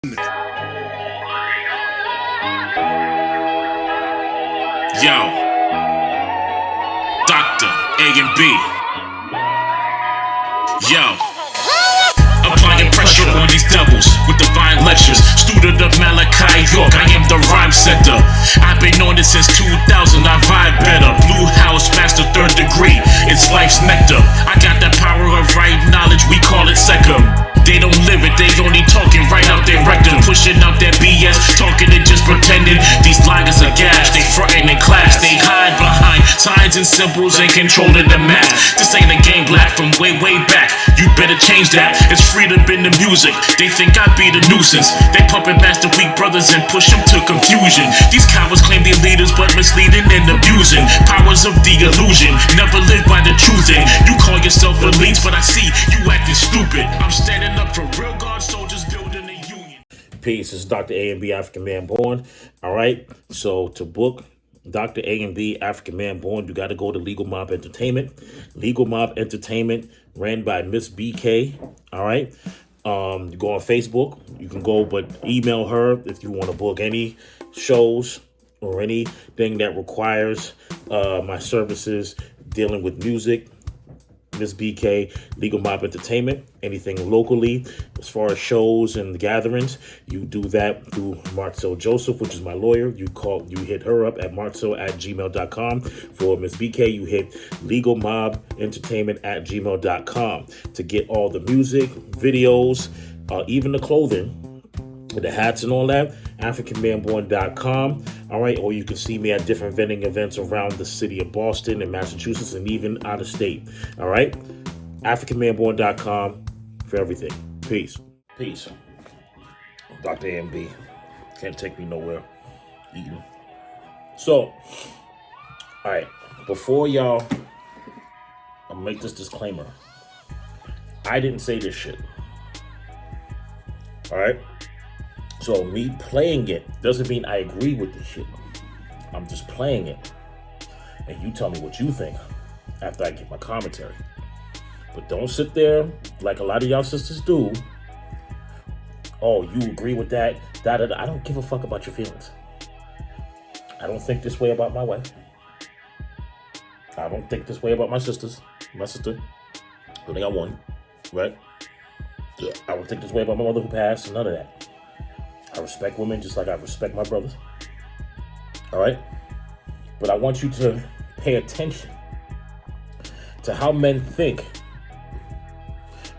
Yo, Dr. A and B. Yo, applying pressure on these devils with divine lectures. Student of Malachi, York, I am the rhyme center. I've been on it since 2000, I vibe better. Blue House, master third degree, it's life's nectar. I got that power of right knowledge, we call it second. They don't live it, they only talking right out their rectum. Pushing out that BS, talking and just pretending. These liars are gas, they frontin' in class. They hide behind signs and symbols and controlling the math. This ain't a game black from way back. You better change that, it's freedom in the music. They think I be the nuisance. They puppet master weak brothers and push them to confusion. These cowards claim they're leaders but misleading and abusing. Powers of the illusion, never live by the truth. And you call yourself elites, but I see you acting stupid. I'm standing up for real guard soldiers building a union. Peace, this is Dr. A and B, African Man Born. All right, so to book Dr. A and B, African Man Born, you got to go to Legal Mob Entertainment. Legal Mob Entertainment, ran by Miss BK. All right, you go on Facebook. You can go, but email her if you want to book any shows or anything that requires my services dealing with music. Miss BK, Legal Mob Entertainment. Anything locally as far as shows and gatherings, you do that through Marcel Joseph, which is my lawyer. You hit her up at marcel@gmail.com. For Miss BK, you hit Legal Mob Entertainment at gmail.com to get all the music, videos, even the clothing, with the hats and all that. AfricanManBorn.com. All right, or you can see me at different vending events around the city of Boston and Massachusetts and even out of state. All right, AfricanManBorn.com for everything. Peace. Dr. A&B. Can't take me nowhere eating. So, all right, before y'all, I'm gonna make this disclaimer. I didn't say this shit. All right. So me playing it doesn't mean I agree with this shit. I'm just playing it. And you tell me what you think after I get my commentary. But don't sit there like a lot of y'all sisters do. Oh, you agree with that? I don't give a fuck about your feelings. I don't think this way about my wife. I don't think this way about my sisters. My sister. I only got one. Right? I don't think this way about my mother who passed. None of that. I respect women just like I respect my brothers. All right? But I want you to pay attention to how men think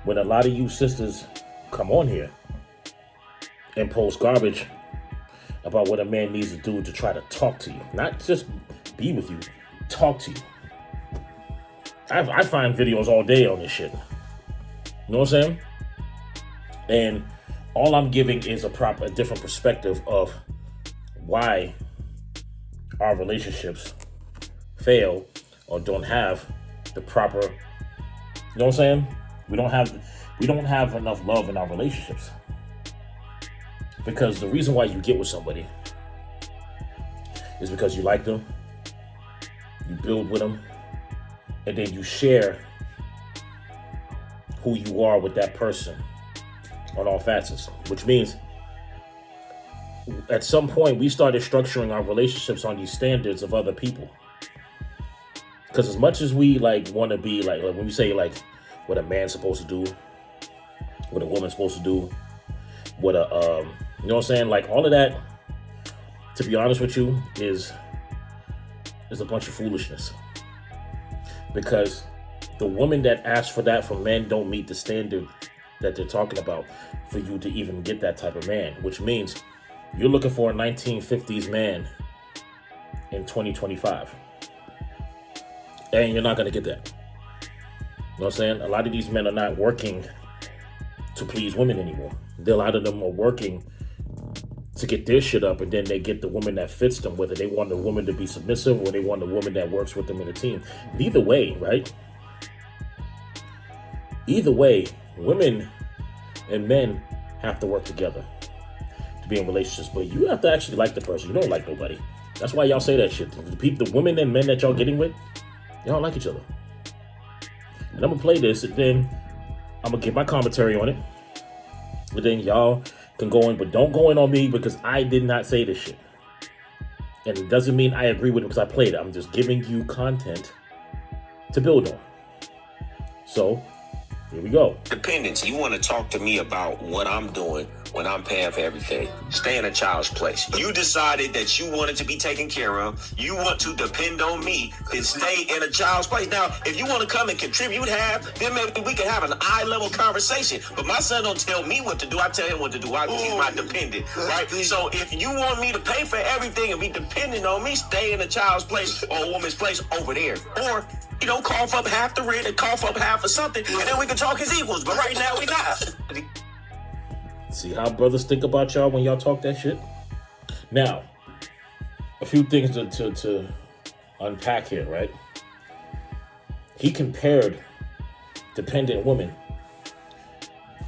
when a lot of you sisters come on here and post garbage about what a man needs to do to try to talk to you. Not just be with you, talk to you. I find videos all day on this shit. You know what I'm saying? And all I'm giving is a different perspective of why our relationships fail or don't have the proper, you know what I'm saying? We don't have enough love in our relationships. Because the reason why you get with somebody is because you like them, you build with them, and then you share who you are with that person on all facets, which means at some point we started structuring our relationships on these standards of other people. Because as much as we want to be like when we say what a man's supposed to do, what a woman's supposed to do, what a you know what I'm saying, all of that, to be honest with you, is a bunch of foolishness. Because the woman that asks for that from men don't meet the standard that they're talking about for you to even get that type of man, which means you're looking for a 1950s man in 2025, and you're not going to get that. You know what I'm saying? A lot of these men are not working to please women anymore. A lot of them are working to get their shit up, and then they get the woman that fits them, whether they want the woman to be submissive or they want the woman that works with them in a team. Either way, right? Either way, women and men have to work together to be in relationships, but you have to actually like the person. You don't like nobody. That's why y'all say that shit. The women and men that y'all getting with, y'all don't like each other. And I'm gonna play this, and then I'm gonna give my commentary on it, but then y'all can go in, but don't go in on me because I did not say this shit. And it doesn't mean I agree with it because I played it. I'm just giving you content to build on. So, here we go. Dependence. You want to talk to me about what I'm doing when I'm paying for everything. Stay in a child's place. You decided that you wanted to be taken care of. You want to depend on me and stay in a child's place. Now, if you want to come and contribute then maybe we can have an eye-level conversation. But my son don't tell me what to do. I tell him what to do. He's my dependent, right? So if you want me to pay for everything and be dependent on me, stay in a child's place or a woman's place over there. Or, cough up half the rent and cough up half of something, and then we can talk as equals. But right now, we not. See how brothers think about y'all when y'all talk that shit? Now, a few things to unpack here, right? He compared dependent women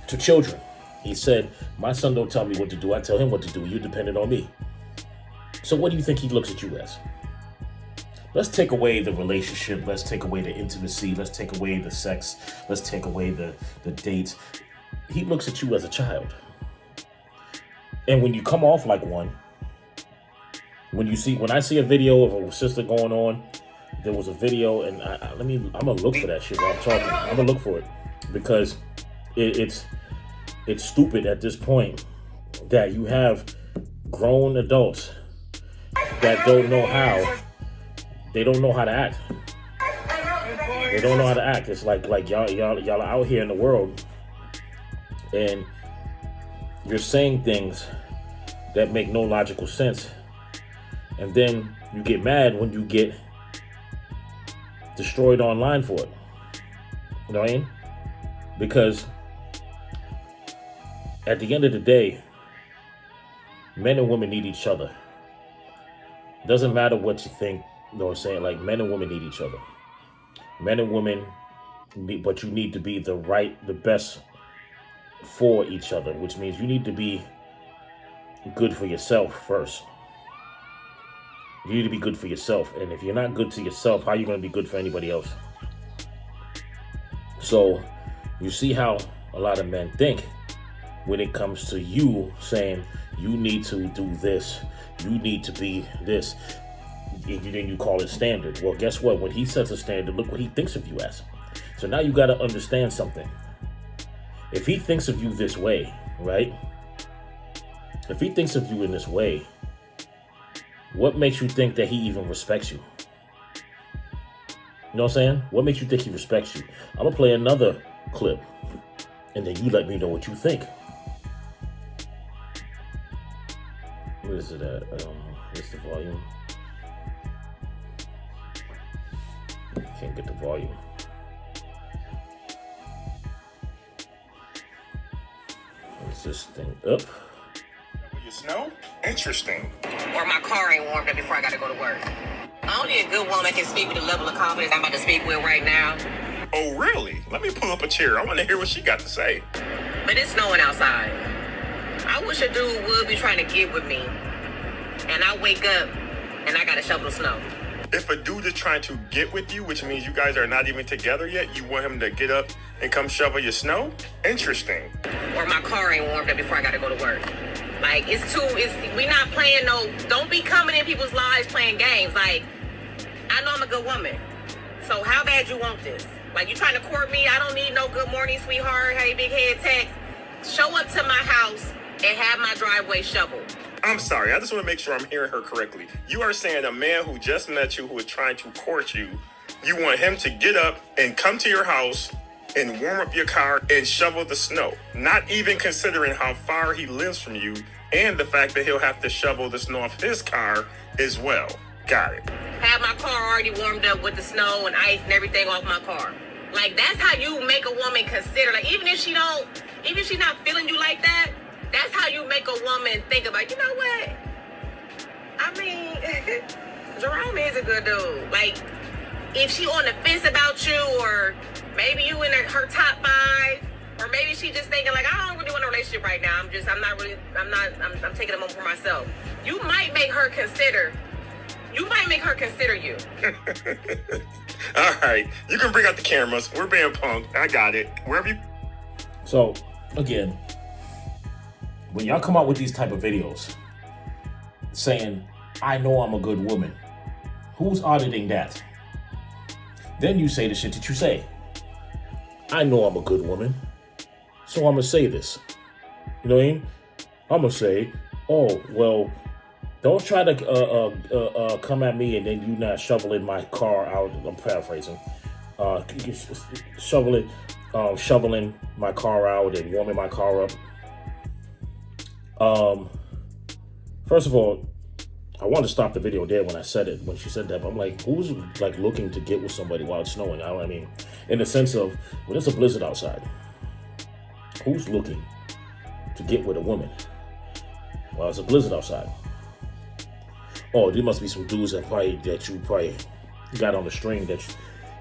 to children. He said, my son don't tell me what to do. I tell him what to do. You're dependent on me. So what do you think he looks at you as? Let's take away the relationship. Let's take away the intimacy. Let's take away the sex. Let's take away the dates. He looks at you as a child. And when you come off like one, when I see a video of a sister going on, there was a video, and I'm gonna look for that shit while I'm talking. I'm gonna look for it because it's stupid at this point that you have grown adults that don't know how. They don't know how to act. They don't know how to act. It's like y'all are out here in the world, and you're saying things that make no logical sense, and then you get mad when you get destroyed online for it. You know what I mean? Because at the end of the day, men and women need each other. Doesn't matter what you think. You know what I'm saying? Like, men and women need each other. Men and women, but you need to be the best for each other, which means you need to be good for yourself first. You need to be good for yourself. And if you're not good to yourself, how are you going to be good for anybody else? So you see how a lot of men think when it comes to you saying you need to do this, you need to be this. Then you call it standard. Well, guess what? When he sets a standard, look what he thinks of you as. So now you got to understand something. If he thinks of you this way, right? If he thinks of you in this way, what makes you think that he even respects you? You know what I'm saying? What makes you think he respects you? I'm going to play another clip, and then you let me know what you think. Where is it at? What's the volume? Can't get the volume. Is this thing up? You snow? Interesting. Or my car ain't warmed up before I gotta go to work. Only a good woman can speak with the level of confidence I'm about to speak with right now. Oh, really? Let me pull up a chair. I want to hear what she got to say. But it's snowing outside. I wish a dude would be trying to get with me. And I wake up and I gotta shovel the snow. If a dude is trying to get with you, which means you guys are not even together yet, you want him to get up and come shovel your snow? Interesting. Or my car ain't warmed up before I gotta go to work. Like, we not playing don't be coming in people's lives playing games. Like, I know I'm a good woman. So how bad you want this? Like, you trying to court me? I don't need no good morning, sweetheart, hey, big head text. Show up to my house and have my driveway shoveled. I'm sorry, I just want to make sure I'm hearing her correctly. You are saying a man who just met you, who is trying to court you, you want him to get up and come to your house and warm up your car and shovel the snow, not even considering how far he lives from you and the fact that he'll have to shovel the snow off his car as well. Got it. Have my car already warmed up with the snow and ice and everything off my car. Like, that's how you make a woman consider. Like, even if she's not feeling you like that, that's how you make a woman think about, you know what? I mean, Jerome is a good dude. Like, if she on the fence about you, or maybe you in her top 5, or maybe she just thinking like, I don't really want a relationship right now. I'm taking a moment for myself. You might make her consider you. All right, you can bring out the cameras. We're being punked. I got it. Wherever you. So again, when y'all come out with these type of videos saying, I know I'm a good woman, who's auditing that? Then you say the shit that you say. I know I'm a good woman, so I'm gonna say this. You know what I mean? I'm gonna say, oh, well, don't try to come at me and then you not shoveling my car out. I'm paraphrasing. Shoveling my car out and warming my car up. First of all, I wanted to stop the video there when she said that. But I'm like, who's like looking to get with somebody while it's snowing? I mean, in the sense of when it's a blizzard outside, who's looking to get with a woman while it's a blizzard outside? Oh, there must be some dudes that you probably got on the string that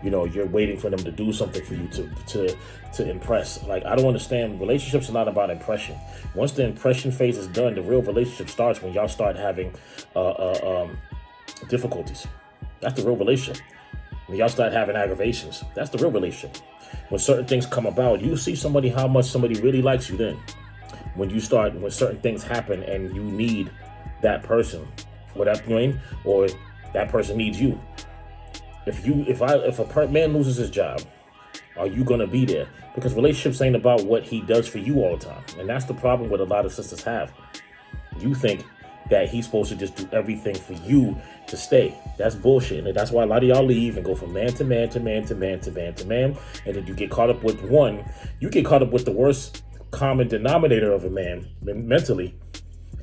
you're waiting for them to do something for you to impress. Like, I don't understand. Relationships are not about impression. Once the impression phase is done, the real relationship starts when y'all start having difficulties. That's the real relationship. When y'all start having aggravations, that's the real relationship. When certain things come about, you see how much somebody really likes you then. When certain things happen and you need that person, or that person needs you. If a man loses his job, are you gonna be there? Because relationships ain't about what he does for you all the time, and that's the problem with a lot of sisters have. You think that he's supposed to just do everything for you to stay. That's bullshit, and that's why a lot of y'all leave and go from man to man to man to man to man to man, and then you get caught up with one. You get caught up with the worst common denominator of a man mentally.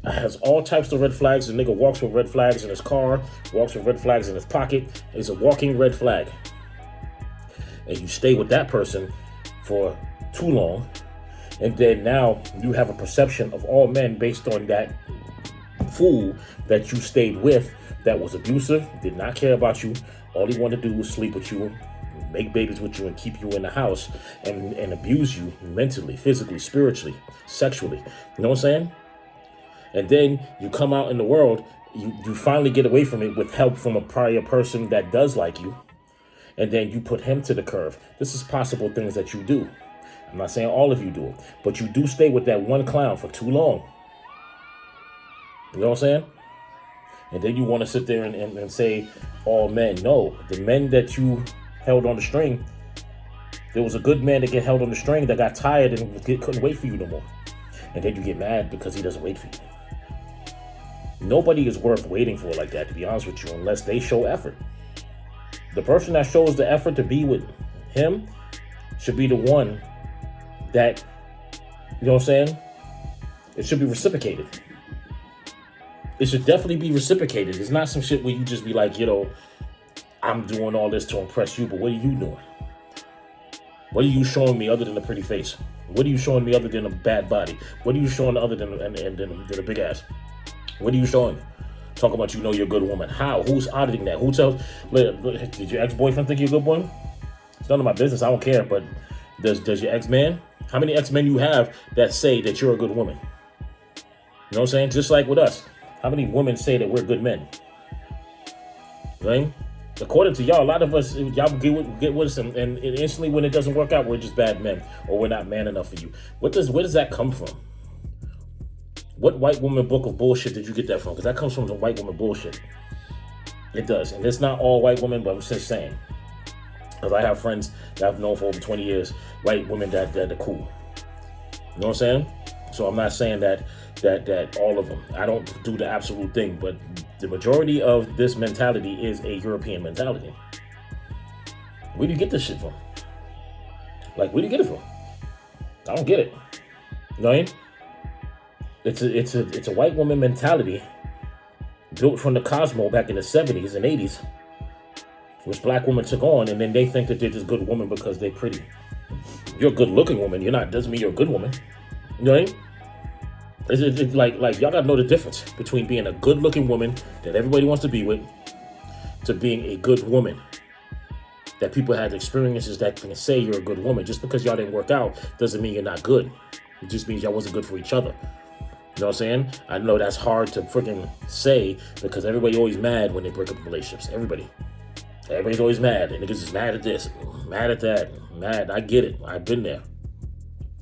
Has all types of red flags. The nigga walks with red flags in his car, walks with red flags in his pocket. He's a walking red flag. And you stay with that person for too long. And then now you have a perception of all men based on that fool that you stayed with that was abusive, did not care about you. All he wanted to do was sleep with you, make babies with you, and keep you in the house and abuse you mentally, physically, spiritually, sexually. You know what I'm saying? And then you come out in the world, you finally get away from it with help from a prior person that does like you. And then you put him to the curve. This is possible things that you do. I'm not saying all of you do it, but you do stay with that one clown for too long. You know what I'm saying? And then you want to sit there and say all men. No, the men that you held on the string, there was a good man that get held on the string that got tired and couldn't wait for you no more. And then you get mad because he doesn't wait for you. Nobody is worth waiting for like that, to be honest with you, unless they show effort. The person that shows the effort to be with him should be the one that, you know what I'm saying? It should be reciprocated. It should definitely be reciprocated. It's not some shit where you just be like, I'm doing all this to impress you, but what are you doing? What are you showing me other than a pretty face? What are you showing me other than a bad body? What are you showing other than a big ass? What are you showing me? Talk about you're a good woman. How? Who's auditing that? Who tells? Did your ex-boyfriend think you're a good woman? It's none of my business. I don't care. But does your ex-man? How many ex-men you have that say that you're a good woman? You know what I'm saying? Just like with us. How many women say that we're good men? Right? According to y'all, a lot of us, y'all get with us, and instantly when it doesn't work out, we're just bad men, or we're not man enough for you. Where does that come from? What white woman book of bullshit did you get that from? Because that comes from some white woman bullshit. It does. And it's not all white women, but I'm just saying. Because I have friends that I've known for over 20 years, white women that are cool. You know what I'm saying? So I'm not saying that all of them. I don't do the absolute thing, but the majority of this mentality is a European mentality. Where do you get this shit from? Like, where do you get it from? I don't get it. You know what I mean? It's a white woman mentality built from the Cosmo back in the 70s and 80s, which black women took on, and then they think that they're just good women because they're pretty. You're a good looking woman. You're not, doesn't mean you're a good woman. You know what I mean? It's like y'all gotta know the difference between being a good looking woman that everybody wants to be with to being a good woman that people have experiences that can say you're a good woman. Just because y'all didn't work out doesn't mean you're not good. It just means y'all wasn't good for each other. You know what I'm saying? I know that's hard to freaking say because everybody always mad when they break up relationships. Everybody's always mad. And niggas is mad at this, mad at that, mad. I get it. I've been there.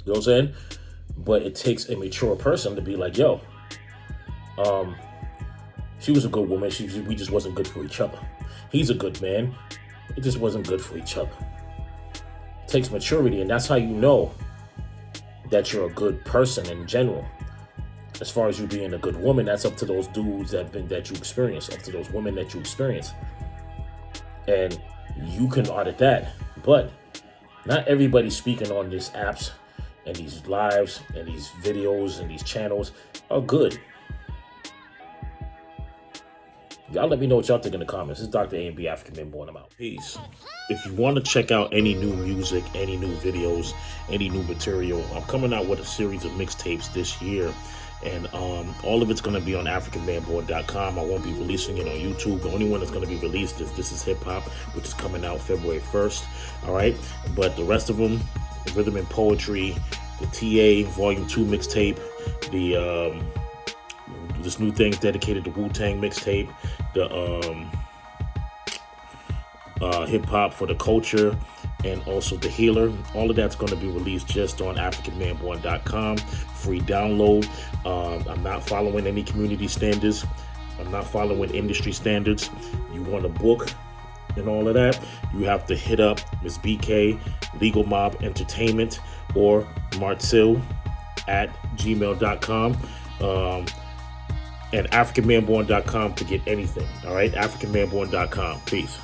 You know what I'm saying? But it takes a mature person to be like, yo, she was a good woman. We just wasn't good for each other. He's a good man. It just wasn't good for each other. It takes maturity, and that's how you know that you're a good person in general. As far as you being a good woman, that's up to those dudes that you experience, up to those women that you experience. And you can audit that. But not everybody speaking on these apps and these lives and these videos and these channels are good. Y'all let me know what y'all think in the comments. This is Dr. A&B, African Man Born. I'm out. Peace. If you want to check out any new music, any new videos, any new material, I'm coming out with a series of mixtapes this year. And all of it's going to be on AfricanManBorn.com. I won't be releasing it on YouTube. The only one that's going to be released is This Is Hip Hop, which is coming out February 1st. All right. But the rest of them, the Rhythm and Poetry, the TA Volume 2 mixtape, this new thing's dedicated to Wu-Tang mixtape, the Hip Hop for the Culture, and also The Healer. All of that's going to be released just on AfricanManBorn.com. Free download. I'm not following any community standards. I'm not following industry standards. You want a book and all of that, you have to hit up Ms. BK, Legal Mob Entertainment, or Martzil at gmail.com. And AfricanManBorn.com to get anything. All right, AfricanManBorn.com. Peace.